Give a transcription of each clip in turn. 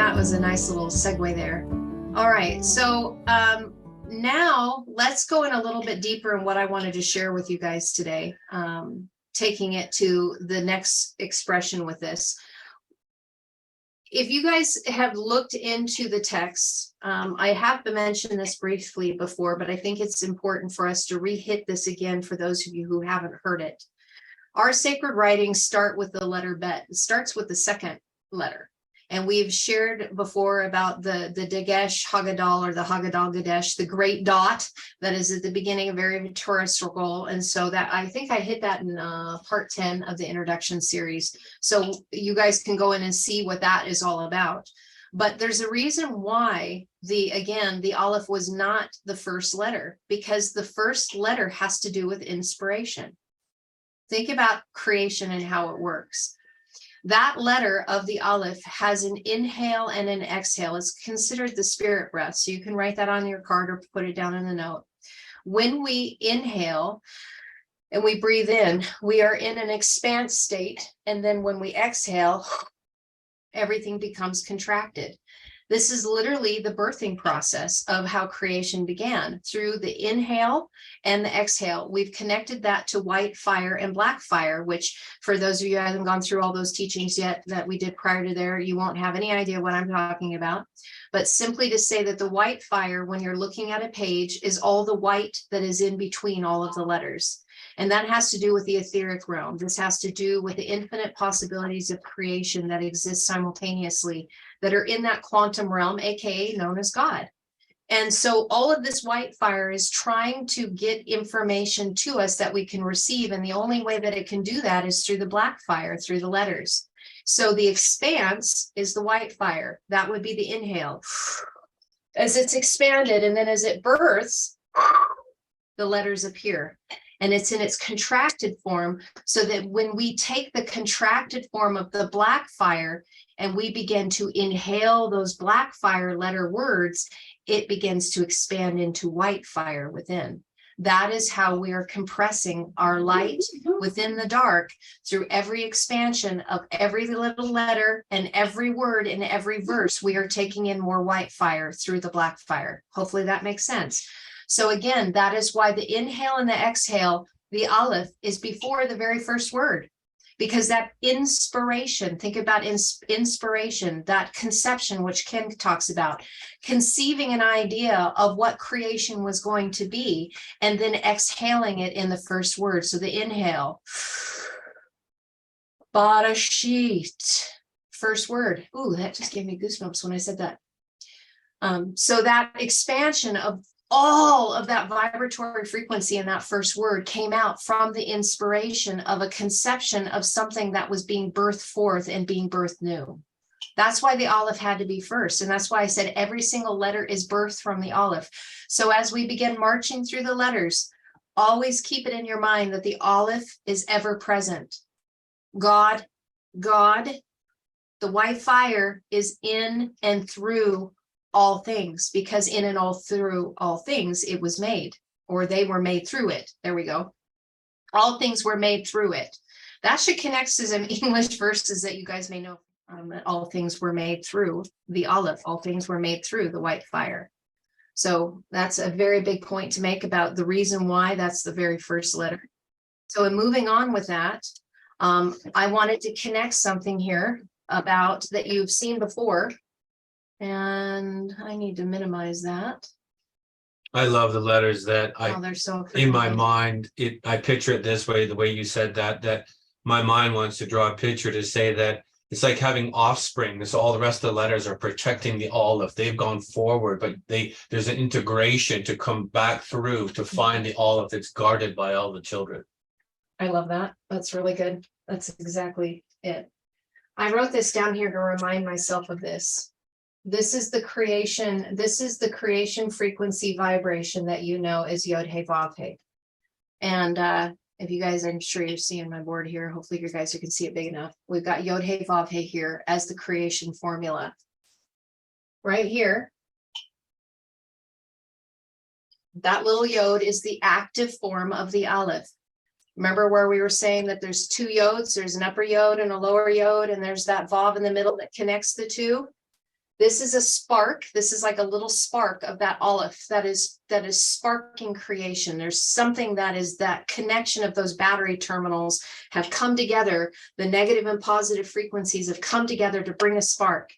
That was a nice little segue there. All right, so now let's go in a little bit deeper in what I wanted to share with you guys today, taking it to the next expression with this. If you guys have looked into the text, I have mentioned this briefly before, but I think it's important for us to re-hit this again for those of you who haven't heard it. Our sacred writings start with the letter Bet. It starts with the second letter. And we've shared before about the Dagesh Haggadal, or the Haggadal Gadesh, the great dot that is at the beginning of every Torah scroll. And so that, I think I hit that in part 10 of the introduction series. So you guys can go in and see what that is all about. But there's a reason why the Aleph was not the first letter, because the first letter has to do with inspiration. Think about creation and how it works. That letter of the Aleph has an inhale and an exhale. It's considered the spirit breath. So you can write that on your card or put it down in the note. When we inhale and we breathe in, we are in an expanse state. And then when we exhale, everything becomes contracted. This is literally the birthing process of how creation began. Through the inhale and the exhale, we've connected that to white fire and black fire, which for those of you who haven't gone through all those teachings yet that we did prior to there, you won't have any idea what I'm talking about. But simply to say that the white fire, when you're looking at a page, is all the white that is in between all of the letters. And that has to do with the etheric realm. This has to do with the infinite possibilities of creation that exist simultaneously, that are in that quantum realm, aka known as God. And so all of this white fire is trying to get information to us that we can receive. And the only way that it can do that is through the black fire, through the letters. So the expanse is the white fire. That would be the inhale. As it's expanded, and then as it births, the letters appear. And it's in its contracted form, so that when we take the contracted form of the black fire and we begin to inhale those black fire letter words, it begins to expand into white fire within. That is how we are compressing our light within the dark through every expansion of every little letter and every word in every verse. We are taking in more white fire through the black fire. Hopefully that makes sense. So again, that is why the inhale and the exhale, the Aleph, is before the very first word, because that inspiration, think about inspiration, that conception, which Ken talks about, conceiving an idea of what creation was going to be, and then exhaling it in the first word. So the inhale, Barashit, first word. Ooh, that just gave me goosebumps when I said that. So that expansion of all of that vibratory frequency in that first word came out from the inspiration of a conception of something that was being birthed forth and being birthed new. That's why the Aleph had to be first. And that's why I said every single letter is birthed from the Aleph. So as we begin marching through the letters, always keep it in your mind that the Aleph is ever present. God, the white fire is in and through all things, because in and all through all things it was made, or they were made through it. There we go. All things were made through it. That should connect to some English verses that you guys may know. All things were made through the Aleph. All things were made through the white fire. So that's a very big point to make about the reason why that's the very first letter. So in moving on with that, I wanted to connect something here about that you've seen before. And I need to minimize that. I love the letters that they're so in my mind, I picture it this way, the way you said that my mind wants to draw a picture to say that it's like having offspring. So all the rest of the letters are protecting the Aleph. They've gone forward, but there's an integration to come back through to find the Aleph that's guarded by all the children. I love that. That's really good. That's exactly it. I wrote this down here to remind myself of this. This is the creation frequency vibration that you know is YHWH. And if you guys, I'm sure you're seeing my board here. Hopefully you guys can see it big enough. We've got YHWH here as the creation formula. Right here. That little yod is the active form of the Aleph. Remember where we were saying that there's two yods? There's an upper yod and a lower yod, and there's that vav in the middle that connects the two. This is a spark. This is like a little spark of that Aleph that is sparking creation. There's something that is that connection of those battery terminals have come together. The negative and positive frequencies have come together to bring a spark.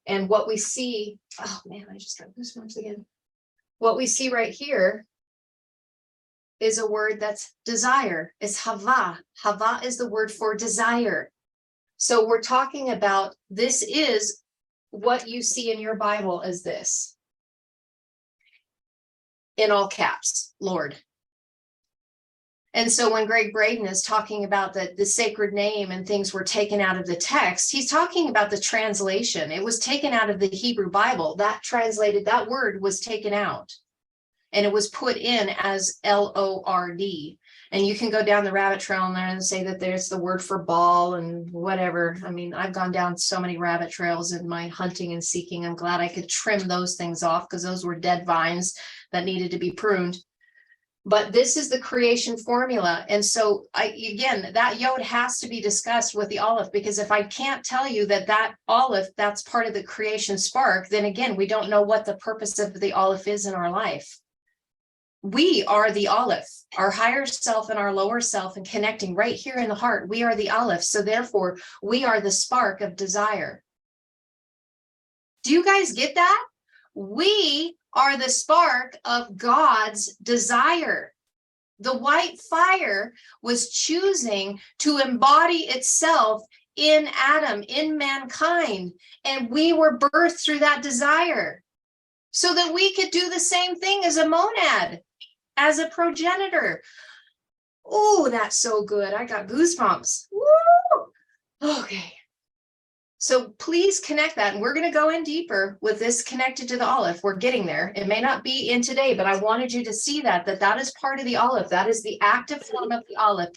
And what we see, oh man, I just got goosebumps again. What we see right here is a word that's desire. It's hava. Hava is the word for desire. So we're talking about, this is what you see in your Bible as this. In all caps, Lord. And so when Greg Braden is talking about the sacred name and things were taken out of the text, he's talking about the translation. It was taken out of the Hebrew Bible. That word was taken out. And it was put in as Lord. And you can go down the rabbit trail in there and say that there's the word for ball and whatever. I mean, I've gone down so many rabbit trails in my hunting and seeking. I'm glad I could trim those things off because those were dead vines that needed to be pruned. But this is the creation formula. And so again, that yod has to be discussed with the Aleph, because if I can't tell you that Aleph, that's part of the creation spark, then again, we don't know what the purpose of the Aleph is in our life. We are the Aleph, our higher self and our lower self, and connecting right here in the heart. We are the Aleph. So therefore, we are the spark of desire. Do you guys get that? We are the spark of God's desire. The white fire was choosing to embody itself in Adam, in mankind, and we were birthed through that desire so that we could do the same thing as a monad, as a progenitor. Oh, that's so good. I got goosebumps. Woo! Okay. So please connect that. And we're going to go in deeper with this connected to the Aleph. We're getting there. It may not be in today, but I wanted you to see that is part of the Aleph. That is the active form of the Aleph,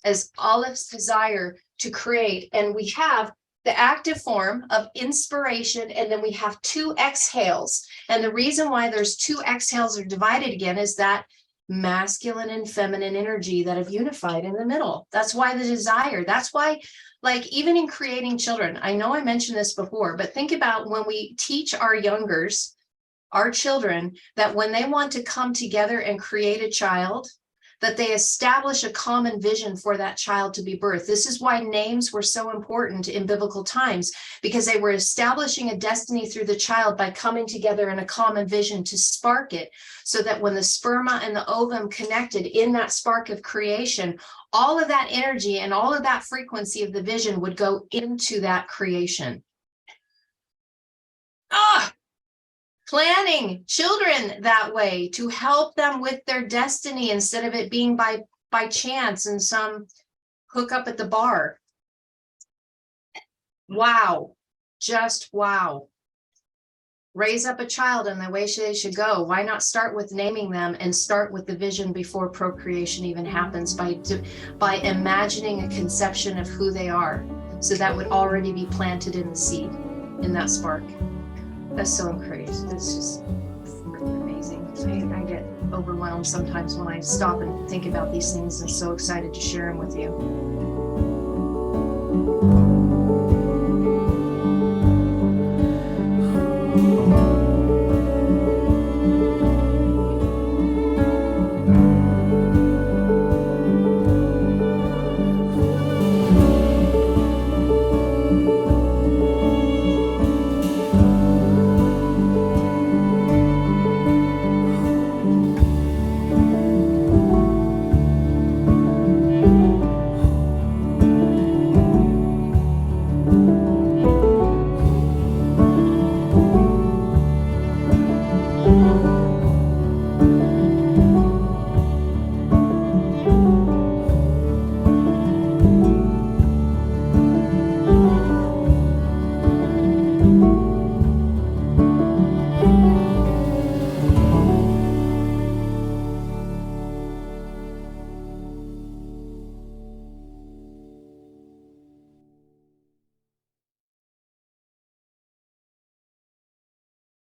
as Aleph's desire to create. And we have the active form of inspiration, and then we have two exhales. And the reason why there's two exhales are divided again is that masculine and feminine energy that have unified in the middle. That's why the desire, that's why, like, even in creating children, I know I mentioned this before, but think about when we teach our youngers, our children, that when they want to come together and create a child, that they establish a common vision for that child to be birthed. This is why names were so important in biblical times, because they were establishing a destiny through the child by coming together in a common vision to spark it, so that when the sperma and the ovum connected in that spark of creation, all of that energy and all of that frequency of the vision would go into that creation. Planning children that way to help them with their destiny instead of it being by chance and some hookup at the bar. Wow. Just wow. Raise up a child in the way they should go. Why not start with naming them and start with the vision before procreation even happens, by imagining a conception of who they are, so that would already be planted in the seed, in that spark. That's so incredible. It's just amazing. I get overwhelmed sometimes when I stop and think about these things, and so excited to share them with you.